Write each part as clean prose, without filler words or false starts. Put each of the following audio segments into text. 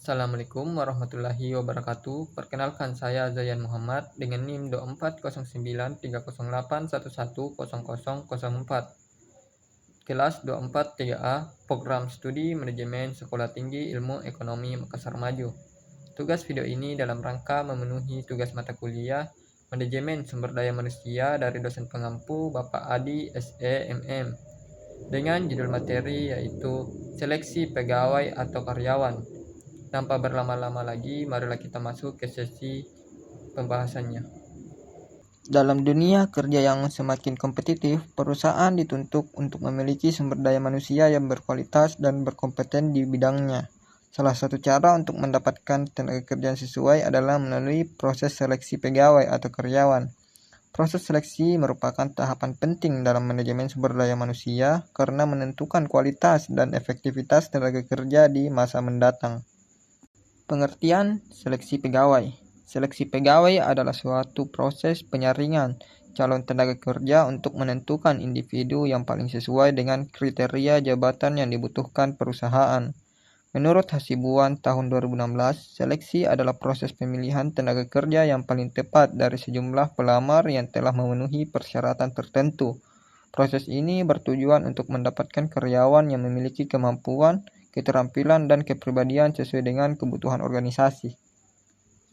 Assalamualaikum warahmatullahi wabarakatuh. Perkenalkan saya Zayan Muhammad dengan NIM 24093081100004. Kelas 243A, Program Studi Manajemen Sekolah Tinggi Ilmu Ekonomi Makassar Maju. Tugas video ini dalam rangka memenuhi tugas mata kuliah Manajemen Sumber Daya Manusia dari dosen pengampu Bapak Adi SE MM dengan judul materi yaitu Seleksi Pegawai atau Karyawan. Tanpa berlama-lama lagi, marilah kita masuk ke sesi pembahasannya. Dalam dunia kerja yang semakin kompetitif, perusahaan dituntut untuk memiliki sumber daya manusia yang berkualitas dan berkompeten di bidangnya. Salah satu cara untuk mendapatkan tenaga kerja yang sesuai adalah melalui proses seleksi pegawai atau karyawan. Proses seleksi merupakan tahapan penting dalam manajemen sumber daya manusia karena menentukan kualitas dan efektivitas tenaga kerja di masa mendatang. Pengertian seleksi pegawai. Seleksi pegawai adalah suatu proses penyaringan calon tenaga kerja untuk menentukan individu yang paling sesuai dengan kriteria jabatan yang dibutuhkan perusahaan. Menurut Hasibuan tahun 2016, seleksi adalah proses pemilihan tenaga kerja yang paling tepat dari sejumlah pelamar yang telah memenuhi persyaratan tertentu. Proses ini bertujuan untuk mendapatkan karyawan yang memiliki kemampuan, keterampilan, dan kepribadian sesuai dengan kebutuhan organisasi.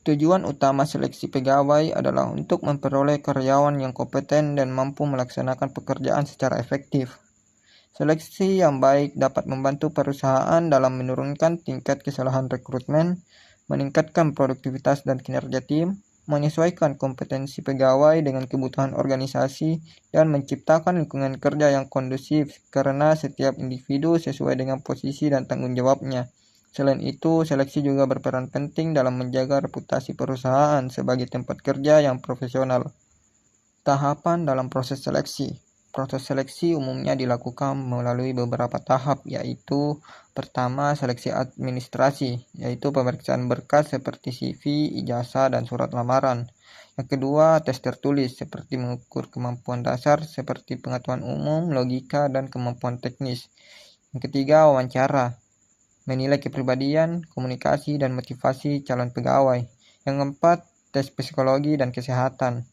Tujuan utama seleksi pegawai adalah untuk memperoleh karyawan yang kompeten dan mampu melaksanakan pekerjaan secara efektif. Seleksi yang baik dapat membantu perusahaan dalam menurunkan tingkat kesalahan rekrutmen, meningkatkan produktivitas dan kinerja tim, menyesuaikan kompetensi pegawai dengan kebutuhan organisasi, dan menciptakan lingkungan kerja yang kondusif karena setiap individu sesuai dengan posisi dan tanggung jawabnya. Selain itu, seleksi juga berperan penting dalam menjaga reputasi perusahaan sebagai tempat kerja yang profesional. Tahapan dalam proses seleksi. Proses seleksi umumnya dilakukan melalui beberapa tahap, yaitu pertama, seleksi administrasi, yaitu pemeriksaan berkas seperti CV, ijazah, dan surat lamaran. Yang kedua, tes tertulis, seperti mengukur kemampuan dasar seperti pengetahuan umum, logika, dan kemampuan teknis. Yang ketiga, wawancara, menilai kepribadian, komunikasi, dan motivasi calon pegawai. Yang keempat, tes psikologi dan kesehatan,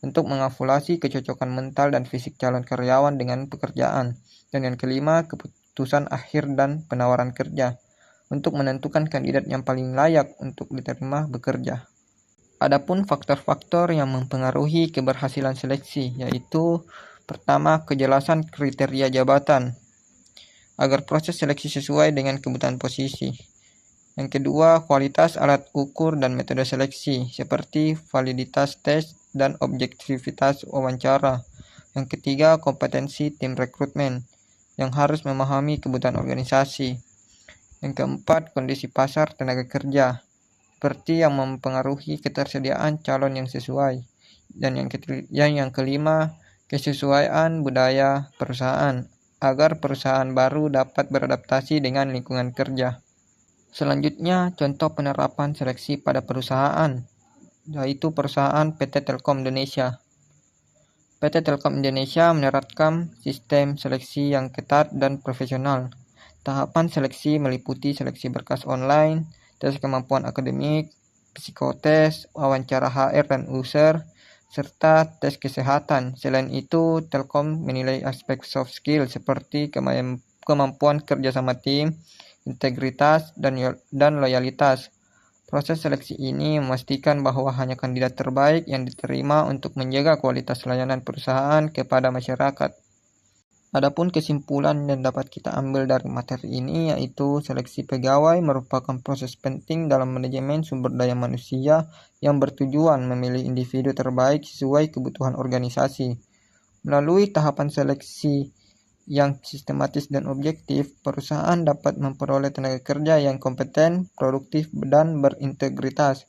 untuk mengevaluasi kecocokan mental dan fisik calon karyawan dengan pekerjaan. Dan yang kelima, keputusan akhir dan penawaran kerja, untuk menentukan kandidat yang paling layak untuk diterima bekerja. Adapun faktor-faktor yang mempengaruhi keberhasilan seleksi, yaitu pertama, kejelasan kriteria jabatan, agar proses seleksi sesuai dengan kebutuhan posisi. Yang kedua, kualitas alat ukur dan metode seleksi, seperti validitas tes dan objektivitas wawancara. Yang ketiga, kompetensi tim rekrutmen, yang harus memahami kebutuhan organisasi. Yang keempat, kondisi pasar tenaga kerja, seperti yang mempengaruhi ketersediaan calon yang sesuai. Dan yang kelima, kesesuaian budaya perusahaan, agar perusahaan baru dapat beradaptasi dengan lingkungan kerja. Selanjutnya, contoh penerapan seleksi pada perusahaan, yaitu perusahaan PT Telkom Indonesia. PT Telkom Indonesia menerapkan sistem seleksi yang ketat dan profesional. Tahapan seleksi meliputi seleksi berkas online, tes kemampuan akademik, psikotes, wawancara HR dan user, serta tes kesehatan. Selain itu, Telkom menilai aspek soft skill seperti kemampuan kerja sama tim, integritas, dan loyalitas. Proses seleksi ini memastikan bahwa hanya kandidat terbaik yang diterima untuk menjaga kualitas layanan perusahaan kepada masyarakat. Adapun kesimpulan yang dapat kita ambil dari materi ini, yaitu seleksi pegawai merupakan proses penting dalam manajemen sumber daya manusia yang bertujuan memilih individu terbaik sesuai kebutuhan organisasi. Melalui tahapan seleksi yang sistematis dan objektif, perusahaan dapat memperoleh tenaga kerja yang kompeten, produktif, dan berintegritas.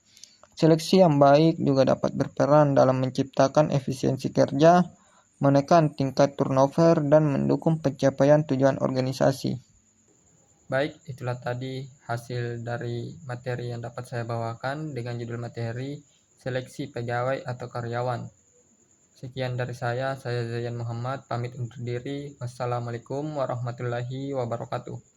Seleksi yang baik juga dapat berperan dalam menciptakan efisiensi kerja, menekan tingkat turnover, dan mendukung pencapaian tujuan organisasi. Baik, itulah tadi hasil dari materi yang dapat saya bawakan dengan judul materi Seleksi Pegawai atau Karyawan. Sekian dari saya Zayan Muhammad, pamit undur diri. Wassalamualaikum warahmatullahi wabarakatuh.